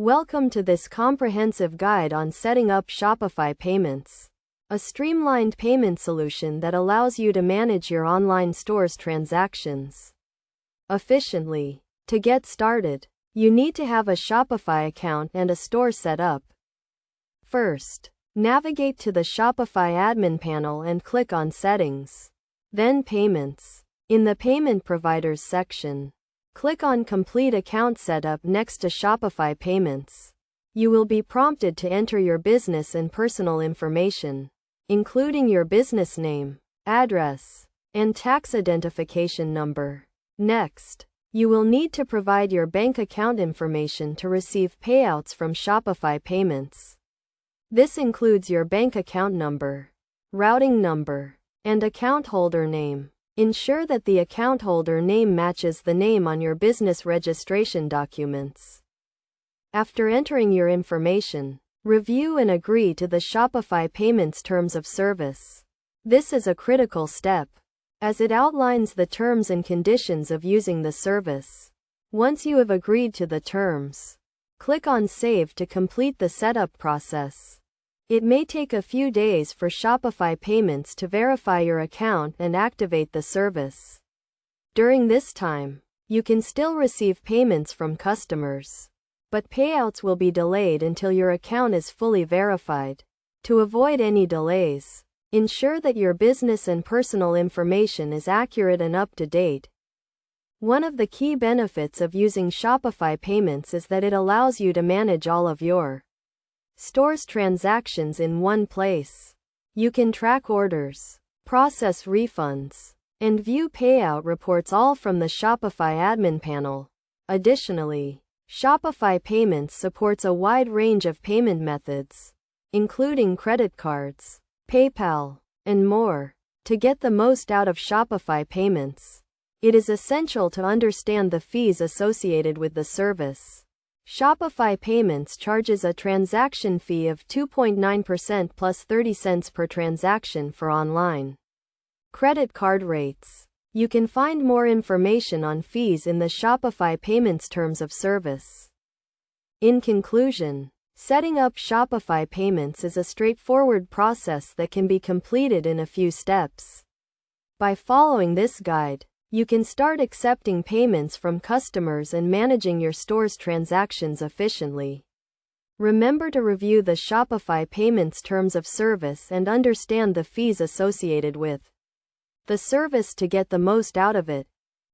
Welcome to this comprehensive guide on setting up Shopify payments, a streamlined payment solution that allows you to manage your online store's transactions efficiently. To get started, you need to have a Shopify account and a store set up. First, navigate to the Shopify admin panel and click on Settings. Then Payments. In the Payment Providers section, click on Complete Account Setup next to Shopify Payments. You will be prompted to enter your business and personal information, including your business name, address, and tax identification number. Next, you will need to provide your bank account information to receive payouts from Shopify Payments. This includes your bank account number, routing number, and account holder name. Ensure that the account holder name matches the name on your business registration documents. After entering your information, review and agree to the Shopify Payments Terms of Service. This is a critical step, as it outlines the terms and conditions of using the service. Once you have agreed to the terms, click on Save to complete the setup process. It may take a few days for Shopify Payments to verify your account and activate the service. During this time, you can still receive payments from customers, but payouts will be delayed until your account is fully verified. To avoid any delays, ensure that your business and personal information is accurate and up to date. One of the key benefits of using Shopify Payments is that it allows you to manage all of your store's transactions in one place. You can track orders, process refunds, and view payout reports all from the Shopify admin panel. Additionally, Shopify Payments supports a wide range of payment methods, including credit cards, PayPal, and more. To get the most out of Shopify Payments, it is essential to understand the fees associated with the service. Shopify Payments charges a transaction fee of 2.9% plus 30 cents per transaction for online credit card rates. You can find more information on fees in the Shopify Payments Terms of Service. In conclusion, setting up Shopify Payments is a straightforward process that can be completed in a few steps. By following this guide, you can start accepting payments from customers and managing your store's transactions efficiently. Remember to review the Shopify Payments Terms of Service and understand the fees associated with the service to get the most out of it.